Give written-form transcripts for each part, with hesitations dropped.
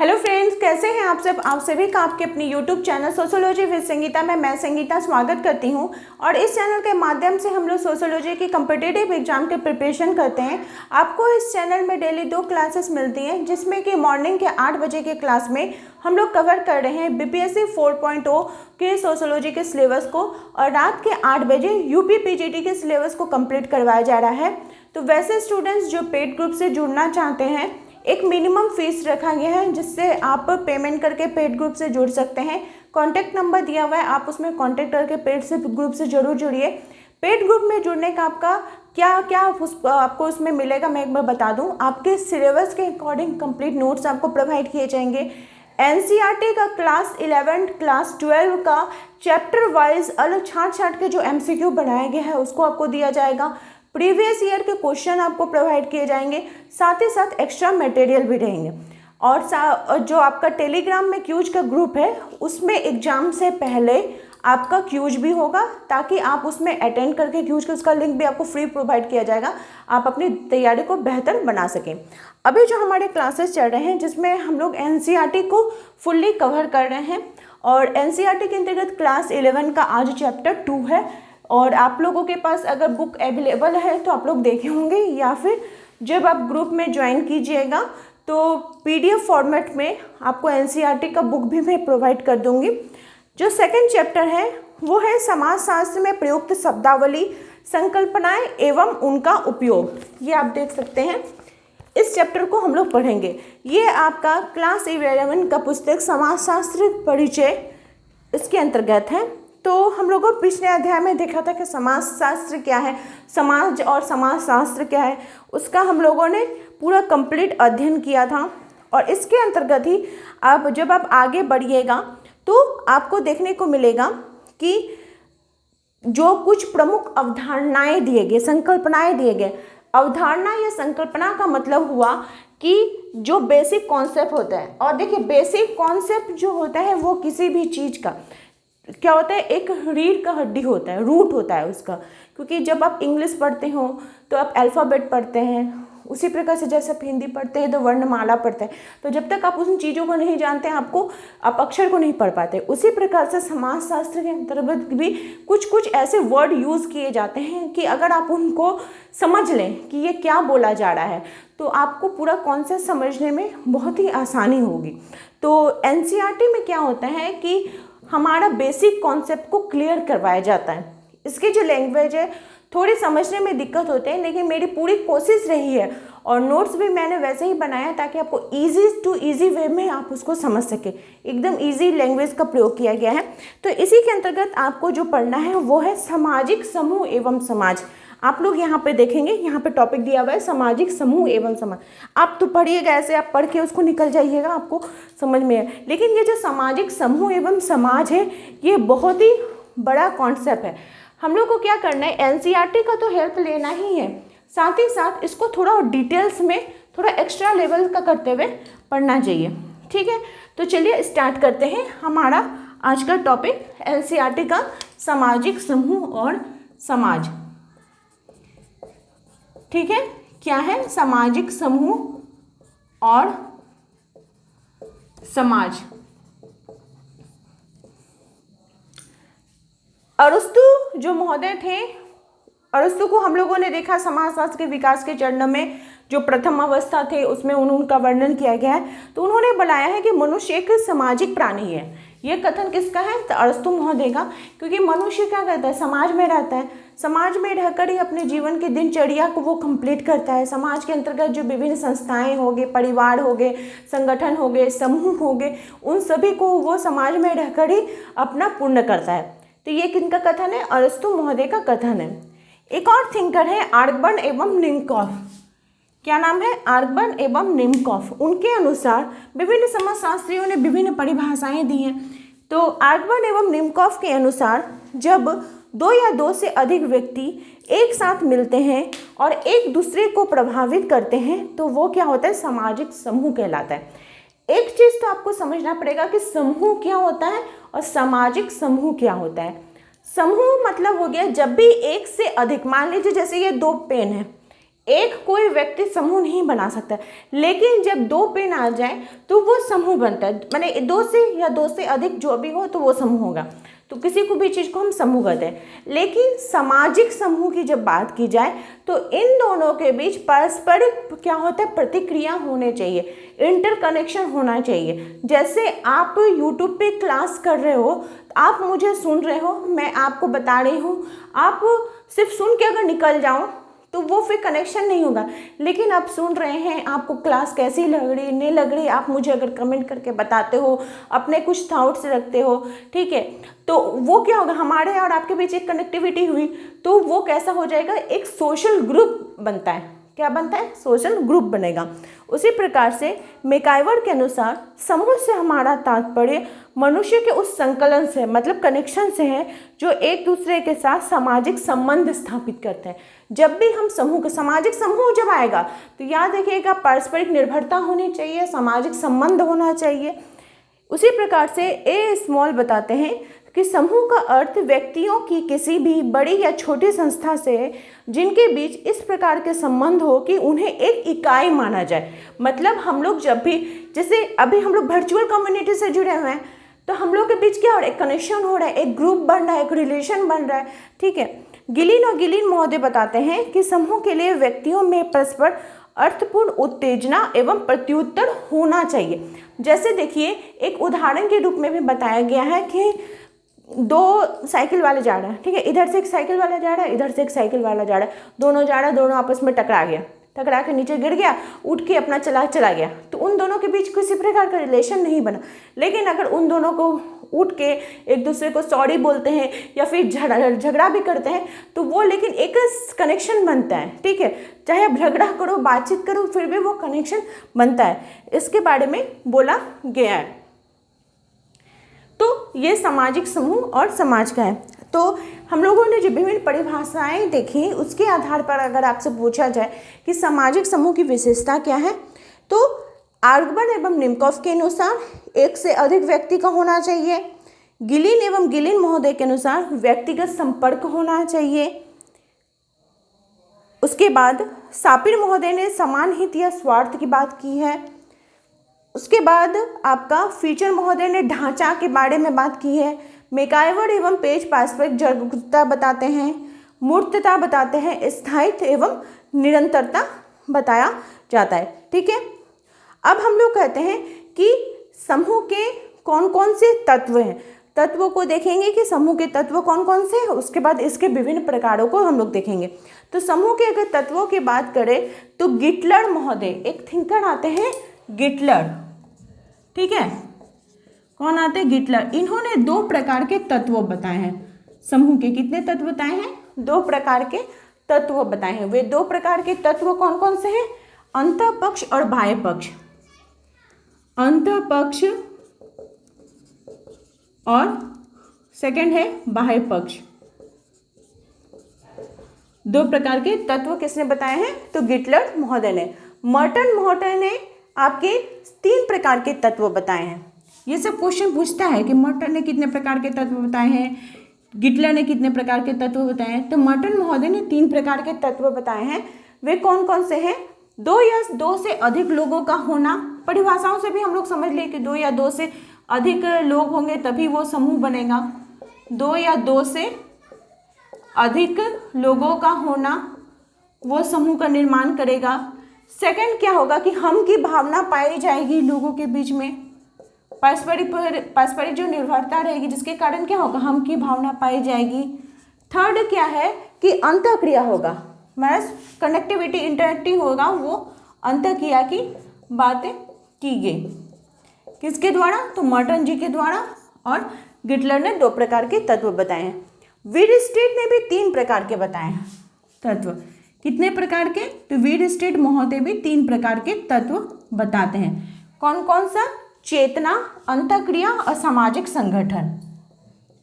Hello friends, कैसे हैं आप सब। आप सभी का आपके अपनी YouTube channel sociology with Sangeeta में मैं संगीता स्वागत करती हूं। और इस चैनल के माध्यम से हम लोग सोशियोलॉजी की कम्पिटिटिव एग्जाम के प्रिपरेशन करते हैं। आपको इस चैनल में डेली 2 क्लासेस मिलती हैं, जिसमें कि मॉर्निंग के 8 बजे के क्लास में हम लोग कवर कर रहे हैं बीपीएससी 4.0 के सोशियोलॉजी के सिलेबस को, और रात के 8 बजे यूपी पीजीटी के सिलेबस को कंप्लीट करवाया जा रहा है। तो वैसे स्टूडेंट्स जो पेड ग्रुप से जुड़ना चाहते हैं, एक मिनिमम फीस रखा गया है जिससे आप पेमेंट करके पेड ग्रुप से जुड़ सकते हैं। कॉन्टैक्ट नंबर दिया हुआ है, आप उसमें कॉन्टैक्ट करके पेड से ग्रुप से जरूर जुड़िए। पेड ग्रुप में जुड़ने का आपका क्या क्या आपको उसमें मिलेगा मैं एक बार बता दूं। आपके सिलेबस के अकॉर्डिंग कंप्लीट नोट्स आपको प्रोवाइड किए जाएंगे। एनसीईआरटी का क्लास 11 क्लास 12 का चैप्टर वाइज अलग छांट के जो एमसीक्यू बनाया गया है उसको आपको दिया जाएगा। प्रीवियस ईयर के क्वेश्चन आपको प्रोवाइड किए जाएंगे, साथ ही साथ एक्स्ट्रा मटेरियल भी रहेंगे। और जो आपका टेलीग्राम में क्यूज का ग्रुप है उसमें एग्जाम से पहले आपका क्यूज भी होगा, ताकि आप उसमें अटेंड करके क्यूज का उसका लिंक भी आपको फ्री प्रोवाइड किया जाएगा, आप अपनी तैयारी को बेहतर बना सकें। अभी जो हमारे क्लासेस चल रहे हैं जिसमें हम लोग एनसीईआरटी को फुल्ली कवर कर रहे हैं, और एनसीईआरटी के अंतर्गत क्लास 11 का आज चैप्टर 2 है। और आप लोगों के पास अगर बुक अवेलेबल है तो आप लोग देखे होंगे, या फिर जब आप ग्रुप में ज्वाइन कीजिएगा तो पीडीएफ फॉर्मेट में आपको एनसीईआरटी का बुक भी मैं प्रोवाइड कर दूंगी। जो सेकंड चैप्टर है वो है समाजशास्त्र में प्रयुक्त शब्दावली, संकल्पनाएं एवं उनका उपयोग। ये आप देख सकते हैं, इस चैप्टर को हम लोग पढ़ेंगे। ये आपका क्लास 11 का पुस्तक समाजशास्त्र परिचय इसके अंतर्गत है। तो हम लोगों को पिछले अध्याय में देखा था कि समाजशास्त्र क्या है, समाज और समाजशास्त्र क्या है, उसका हम लोगों ने पूरा कंप्लीट अध्ययन किया था। और इसके अंतर्गत ही आप जब आप आगे बढ़िएगा तो आपको देखने को मिलेगा कि जो कुछ प्रमुख अवधारणाएं दिए गए, संकल्पनाएं दिए गए। अवधारणा या संकल्पना का मतलब हुआ कि जो बेसिक कॉन्सेप्ट होता है। और देखिए, बेसिक कॉन्सेप्ट जो होता है वो किसी भी चीज़ का क्या होता है, एक रीढ़ का हड्डी होता है, रूट होता है उसका। क्योंकि जब आप इंग्लिश पढ़ते हो तो आप अल्फ़ाबेट पढ़ते हैं, उसी प्रकार से जैसे आप हिंदी पढ़ते हैं तो वर्णमाला पढ़ते हैं। तो जब तक आप उन चीज़ों को नहीं जानते हैं आप अक्षर को नहीं पढ़ पाते। उसी प्रकार से समाजशास्त्र के अंतर्गत भी कुछ ऐसे वर्ड यूज़ किए जाते हैं कि अगर आप उनको समझ लें कि ये क्या बोला जा रहा है तो आपको पूरा कॉन्सेप्ट समझने में बहुत ही आसानी होगी। तो एनसीईआरटी में क्या होता है कि हमारा बेसिक कॉन्सेप्ट को क्लियर करवाया जाता है। इसकी जो लैंग्वेज है थोड़ी समझने में दिक्कत होते हैं, लेकिन मेरी पूरी कोशिश रही है और नोट्स भी मैंने वैसे ही बनाया ताकि आपको इजी टू इजी वे में आप उसको समझ सके। एकदम इजी लैंग्वेज का प्रयोग किया गया है। तो इसी के अंतर्गत आपको जो पढ़ना है वो है सामाजिक समूह एवं समाज। आप लोग यहाँ पे देखेंगे, यहाँ पे टॉपिक दिया हुआ है सामाजिक समूह एवं समाज। आप तो पढ़िएगा, ऐसे आप पढ़ के उसको निकल जाइएगा, आपको समझ में है। लेकिन ये जो सामाजिक समूह एवं समाज है ये बहुत ही बड़ा कॉन्सेप्ट है। हम लोग को क्या करना है, एनसीईआरटी का तो हेल्प लेना ही है, साथ ही साथ इसको थोड़ा डिटेल्स में थोड़ा एक्स्ट्रा लेवल का करते हुए पढ़ना चाहिए। ठीक है, तो चलिए स्टार्ट करते हैं हमारा आज का टॉपिक, एनसीईआरटी का सामाजिक समूह और समाज। ठीक है, क्या है सामाजिक समूह और समाज। अरस्तु जो महोदय थे, अरस्तु को हम लोगों ने देखा समाजशास्त्र के विकास के चरणों में जो प्रथम अवस्था थे उसमें उनका वर्णन किया गया है। तो उन्होंने बताया है कि मनुष्य एक सामाजिक प्राणी है। ये कथन किसका है, तो अरस्तु महोदय का। क्योंकि मनुष्य क्या करता है, समाज में रहता है, समाज में रहकर ही अपने जीवन की दिनचर्या को वो कंप्लीट करता है। समाज के अंतर्गत जो विभिन्न संस्थाएं हो गए, परिवार हो गए, संगठन हो गए, समूह हो गए, उन सभी को वो समाज में रहकर ही अपना पूर्ण करता है। तो ये किनका कथन है, अरस्तु महोदय का कथन है। एक और थिंकर है आर्गबर्न एवं निमकॉफ। क्या नाम है, आर्गबर्न एवं निमकॉफ। उनके अनुसार विभिन्न समाजशास्त्रियों ने विभिन्न परिभाषाएं दी हैं। तो आर्गबर्न एवं निमकॉफ के अनुसार जब 2 या 2 से अधिक व्यक्ति एक साथ मिलते हैं और एक दूसरे को प्रभावित करते हैं तो वो क्या होता है, सामाजिक समूह कहलाता है। एक चीज़ तो आपको समझना पड़ेगा कि समूह क्या होता है और सामाजिक समूह क्या होता है। समूह मतलब हो गया जब भी एक से अधिक, मान लीजिए जैसे ये 2 पेन है, एक कोई व्यक्ति समूह नहीं बना सकता, लेकिन जब 2 पेन आ जाए तो वो समूह बनता है, माने 2 से या 2 से अधिक जो भी हो तो वो समूह होगा। तो किसी को भी चीज़ को हम समूह कहते हैं। लेकिन सामाजिक समूह की जब बात की जाए तो इन दोनों के बीच पारस्परिक क्या होता है, प्रतिक्रिया होने चाहिए, इंटरकनेक्शन होना चाहिए। जैसे आप यूट्यूब पे क्लास कर रहे हो, आप मुझे सुन रहे हो, मैं आपको बता रही हूँ, आप सिर्फ सुन के अगर निकल जाओ तो वो फिर कनेक्शन नहीं होगा। लेकिन आप सुन रहे हैं, आपको क्लास कैसी लग रही नहीं लग रही, आप मुझे अगर कमेंट करके बताते हो, अपने कुछ थॉट्स रखते हो, ठीक है, तो वो क्या होगा, हमारे और आपके बीच एक कनेक्टिविटी हुई, तो वो कैसा हो जाएगा, एक सोशल ग्रुप बनता है। क्या बनता है, सोशल ग्रुप बनेगा। उसी प्रकार से मैकआइवर के अनुसार समूह से हमारा तात्पर्य मनुष्य के उस संकलन से, मतलब कनेक्शन से है, जो एक दूसरे के साथ सामाजिक संबंध स्थापित करते हैं। जब भी हम समूह, सामाजिक समूह जब आएगा तो याद रखिएगा पारस्परिक निर्भरता होनी चाहिए, सामाजिक संबंध होना चाहिए। उसी प्रकार से ए स्मॉल बताते हैं कि समूह का अर्थ व्यक्तियों की किसी भी बड़ी या छोटी संस्था से है जिनके बीच इस प्रकार के संबंध हो कि उन्हें एक इकाई माना जाए। मतलब हम लोग जब भी, जैसे अभी हम लोग वर्चुअल कम्युनिटी से जुड़े हुए हैं, तो हम लोग के बीच क्या हो रहा है, एक कनेक्शन हो रहा है, एक ग्रुप बन रहा है, एक रिलेशन बन रहा है, ठीक है। गिलिन और गिलिन महोदय बताते हैं कि समूह के लिए व्यक्तियों में परस्पर अर्थपूर्ण उत्तेजना एवं प्रत्युत्तर होना चाहिए। जैसे देखिए, एक उदाहरण के रूप में भी बताया गया है कि 2 साइकिल वाले जा रहे हैं, ठीक है, इधर से एक साइकिल वाला जा रहा है, इधर से एक साइकिल वाला जा रहा है, दोनों जा रहा है, दोनों आपस में टकरा गया, टकरा के नीचे गिर गया, उठ के अपना चला गया, तो उन दोनों के बीच किसी प्रकार का रिलेशन नहीं बना। लेकिन अगर उन दोनों को उठ के एक दूसरे को सॉरी बोलते हैं या फिर झगड़ा भी करते हैं, तो वो लेकिन एक कनेक्शन बनता है, ठीक है, चाहे आप झगड़ा करो, बातचीत करो, फिर भी वो कनेक्शन बनता है। इसके बारे में बोला गया है। तो ये सामाजिक समूह और समाज का है। तो हम लोगों ने जो विभिन्न परिभाषाएं देखी, उसके आधार पर अगर आपसे पूछा जाए कि सामाजिक समूह की विशेषता क्या है, तो आर्गबन एवं निमकॉफ के अनुसार 1 से अधिक व्यक्ति का होना चाहिए। गिलिन एवं गिलिन महोदय के अनुसार व्यक्तिगत संपर्क होना चाहिए। उसके बाद सापिर महोदय ने समान हित या स्वार्थ की बात की है। उसके बाद आपका फीचर महोदय ने ढांचा के बारे में बात की है। मैकआइवर एवं पेज पारस्परिक जागरूकता बताते हैं, मूर्तता बताते हैं, स्थायित्व एवं निरंतरता बताया जाता है, ठीक है। अब हम लोग कहते हैं कि समूह के कौन कौन से तत्व हैं। तत्वों को देखेंगे कि समूह के तत्व कौन कौन से हैं, उसके बाद इसके विभिन्न प्रकारों को हम लोग देखेंगे। तो समूह के अगर तत्वों की बात करें तो गिटलर महोदय, एक थिंकर आते हैं गिटलर, ठीक है, कौन आते हैं, गिटलर। इन्होंने 2 प्रकार के तत्व बताए हैं समूह के। कितने तत्व बताए हैं, 2 प्रकार के तत्व बताए हैं। वे 2 प्रकार के तत्व कौन कौन से हैं, अंतः पक्ष और बाह्य पक्ष। अंतः पक्ष और सेकंड है बाह्य पक्ष। 2 प्रकार के तत्व किसने बताए हैं, तो गिटलर महोदय ने। मर्टन महोदय ने आपके 3 प्रकार के तत्व बताए हैं। ये सब क्वेश्चन पूछता है कि मर्टन ने कितने प्रकार के तत्व बताए हैं, गिटलर ने कितने प्रकार के तत्व बताए हैं। तो मर्टन महोदय ने 3 प्रकार के तत्व बताए हैं। वे कौन कौन से हैं, 2 या 2 से अधिक लोगों का होना। परिभाषाओं से भी हम लोग समझ लिए कि 2 या 2 से अधिक लोग होंगे तभी वो समूह बनेगा। 2 या 2 से अधिक लोगों का होना वो समूह का निर्माण करेगा। सेकंड क्या होगा कि हम की भावना पाई जाएगी लोगों के बीच में, पारस्परिक जो निर्भरता रहेगी, जिसके कारण क्या होगा, हम की भावना पाई जाएगी। थर्ड क्या है कि अंतःक्रिया होगा, मतलब कनेक्टिविटी, इंटरेक्टिव होगा, वो अंतःक्रिया की बातें की गई। किसके द्वारा, तो मर्टन जी के द्वारा। और गिटलर ने 2 प्रकार के तत्व बताए हैं। वीरस्टेड ने भी 3 प्रकार के बताए हैं तत्व। कितने प्रकार के, तो वीरस्टेड महोदय भी 3 प्रकार के तत्व बताते हैं। कौन कौन सा, चेतना, अंतःक्रिया और सामाजिक संगठन।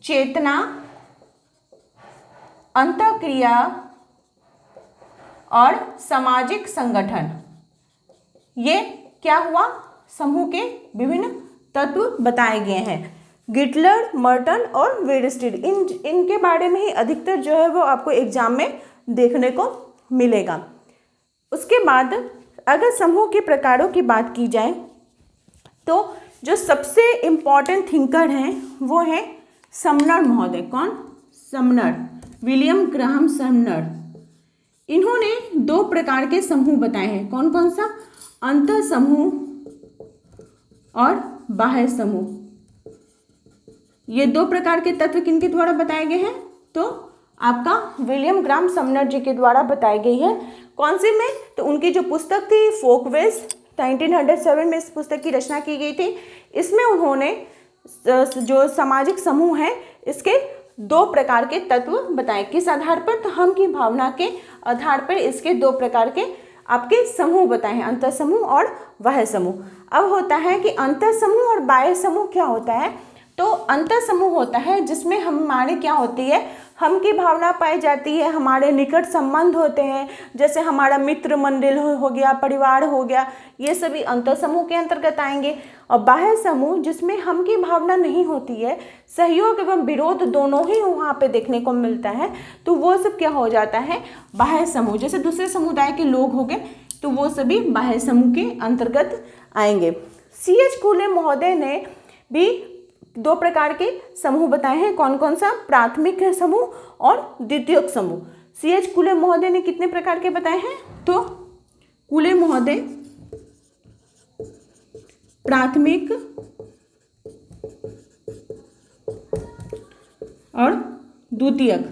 चेतना, अंतःक्रिया और सामाजिक संगठन, ये क्या हुआ, समूह के विभिन्न तत्व बताए गए हैं। गिटलर, मर्टन और वीरस्टेड, इनके बारे में ही अधिकतर जो है वो आपको एग्जाम में देखने को मिलेगा। उसके बाद अगर समूह के प्रकारों की बात की जाए तो जो सबसे इम्पॉर्टेंट थिंकर हैं वो है समनर महोदय। कौन? Sumner, William Graham Sumner. इन्होंने 2 प्रकार के समूह बताए हैं। कौन कौन सा? अंतः समूह और बाह्य समूह। ये 2 प्रकार के तत्व किनके द्वारा बताए गए हैं? तो आपका विलियम ग्राहम समनर जी के द्वारा बताई गई है। कौन सी में? तो उनकी जो पुस्तक थी फोकवेज, 1907 में इस पुस्तक की रचना की गई थी। इसमें उन्होंने जो सामाजिक समूह है इसके 2 प्रकार के तत्व बताए। किस आधार पर? तो हम की भावना के आधार पर इसके 2 प्रकार के आपके समूह बताए हैं, अंतः समूह और बाह्य समूह। अब होता है कि अंतः समूह और बाह्य समूह क्या होता है? तो अंतः समूह होता है जिसमें हमारे क्या होती है, हम की भावना पाई जाती है, हमारे निकट संबंध होते हैं, जैसे हमारा मित्र मंडल हो गया, परिवार हो गया, ये सभी अंतः समूह के अंतर्गत आएंगे। और बाह्य समूह जिसमें हम की भावना नहीं होती है, सहयोग एवं विरोध दोनों ही वहाँ पे देखने को मिलता है, तो वो सब क्या हो जाता है? बाह्य समूह। जैसे दूसरे समुदाय के लोग हो गए तो वो सभी बाह्य समूह के अंतर्गत आएंगे। C.H. कूले महोदय ने भी 2 प्रकार के समूह बताए हैं। कौन कौन सा? प्राथमिक समूह और द्वितीयक समूह। C.H. कूले महोदय ने कितने प्रकार के बताए हैं? तो कूले महोदय प्राथमिक और द्वितीयक,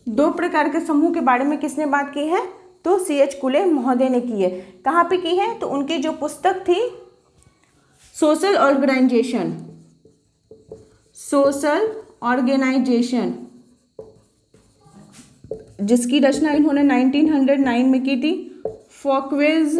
दो प्रकार के समूह के बारे में किसने बात की है? तो C.H. कूले महोदय ने की है। कहाँ पे की है? तो उनकी जो पुस्तक थी सोशल ऑर्गेनाइजेशन, सोशल ऑर्गेनाइजेशन, जिसकी रचना इन्होंने 1909 में की थी। फोकवेज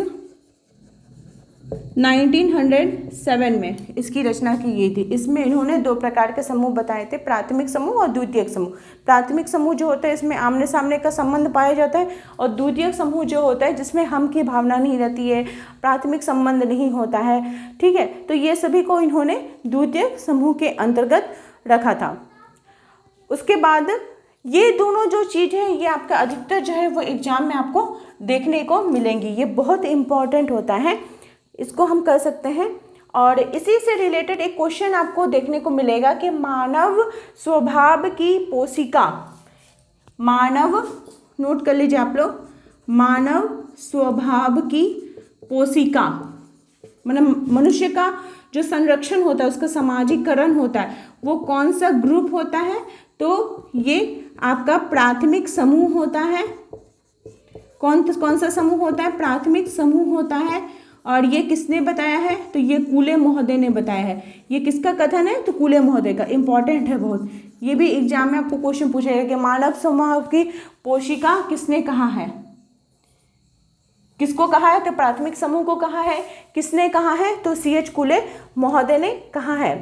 1907 में इसकी रचना की गई थी। इसमें इन्होंने 2 प्रकार के समूह बताए थे, प्राथमिक समूह और द्वितीयक समूह। प्राथमिक समूह जो होता है इसमें आमने सामने का संबंध पाया जाता है, और द्वितीयक समूह जो होता है जिसमें हम की भावना नहीं रहती है, प्राथमिक संबंध नहीं होता है। ठीक है, तो ये सभी को इन्होंने द्वितीयक समूह के अंतर्गत रखा था। उसके बाद ये दोनों जो चीज़ है ये आपका अधिकतर जो है वो एग्जाम में आपको देखने को मिलेंगी। ये बहुत इंपॉर्टेंट होता है, इसको हम कर सकते हैं। और इसी से रिलेटेड एक क्वेश्चन आपको देखने को मिलेगा कि मानव स्वभाव की पोषिका, मानव, नोट कर लीजिए आप लोग, मानव स्वभाव की पोषिका, मतलब मनुष्य का जो संरक्षण होता है, उसका सामाजिकरण होता है, वो कौन सा ग्रुप होता है? तो ये आपका प्राथमिक समूह होता है। कौन सा समूह होता है? प्राथमिक समूह होता है। और ये किसने बताया है? तो ये कूले महोदय ने बताया है। ये किसका कथन है? तो कूले महोदय का। इंपॉर्टेंट है बहुत, ये भी एग्जाम में आपको क्वेश्चन पूछेगा कि मानव स्वभाव की पोषिका किसने कहा है? किसको कहा है? तो प्राथमिक समूह को कहा है। किसने कहा है? तो C.H. कूले महोदय ने कहा है।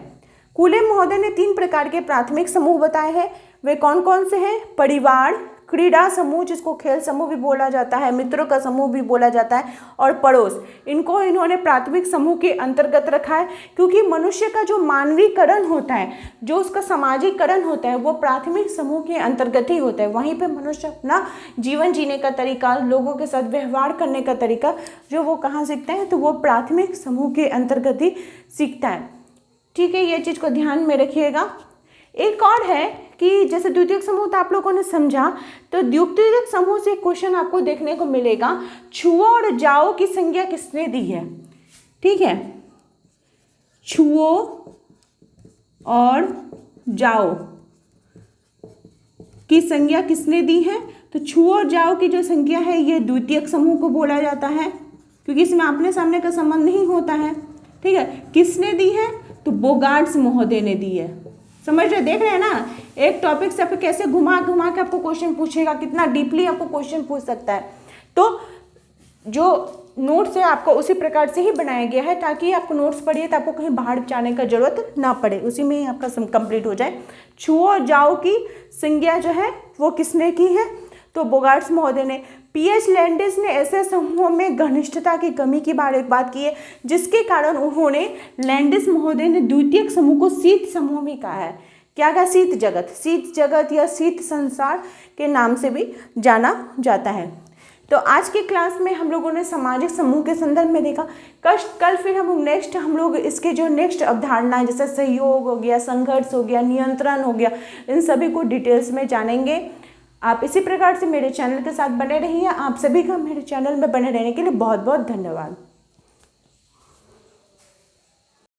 कूले महोदय ने 3 प्रकार के प्राथमिक समूह बताए हैं। वे कौन कौन से हैं? परिवार, क्रीड़ा समूह जिसको खेल समूह भी बोला जाता है, मित्रों का समूह भी बोला जाता है, और पड़ोस, इनको इन्होंने प्राथमिक समूह के अंतर्गत रखा है। क्योंकि मनुष्य का जो मानवीकरण होता है, जो उसका सामाजिकरण होता है, वो प्राथमिक समूह के अंतर्गत ही होता है। वहीं पे मनुष्य अपना जीवन जीने का तरीका, लोगों के साथ व्यवहार करने का तरीका जो वो कहाँ सीखता है? तो वो प्राथमिक समूह के अंतर्गत ही सीखता है। ठीक है, ये चीज़ को ध्यान में रखिएगा। एक और है कि जैसे द्वितीयक समूह तो आप लोगों ने समझा, तो द्वितीयक समूह से क्वेश्चन आपको देखने को मिलेगा, छुओ और जाओ की संज्ञा किसने दी है? ठीक है, छुओ और जाओ की संज्ञा किसने दी है? तो छुओ और जाओ की जो संज्ञा है ये द्वितीयक समूह को बोला जाता है, क्योंकि इसमें आमने सामने का संबंध नहीं होता है। ठीक है, किसने दी है? तो बोगार्ट्स महोदय ने दी है। समझ रहे, देख रहे हैं ना, एक टॉपिक से आपको कैसे घुमा घुमा के आपको क्वेश्चन पूछेगा, कितना डीपली आपको क्वेश्चन पूछ सकता है। तो जो नोट्स है आपको उसी प्रकार से ही बनाया गया है, ताकि आपको नोट्स पढ़िए तो आपको कहीं बाहर जाने का जरूरत ना पड़े, उसी में ही आपका कंप्लीट हो जाए। छुओ और जाओ की संज्ञा जो है वो किसने की है? तो बोगार्ट्स महोदय ने। P.H. लैंडिस ने ऐसे समूहों में घनिष्ठता की कमी की बात की है, जिसके कारण उन्होंने, लैंडिस महोदय ने द्वितीयक समूह को शीत समूह भी कहा है। क्या क्या शीत जगत या शीत संसार के नाम से भी जाना जाता है। तो आज की क्लास में हम लोगों ने सामाजिक समूह के संदर्भ में देखा। कल फिर हम लोग इसके जो नेक्स्ट अवधारणाएं जैसे सहयोग हो गया, संघर्ष हो गया, नियंत्रण हो गया, इन सभी को डिटेल्स में जानेंगे। आप इसी प्रकार से मेरे चैनल के साथ बने रहिए। आप सभी का मेरे चैनल में बने रहने के लिए बहुत बहुत धन्यवाद।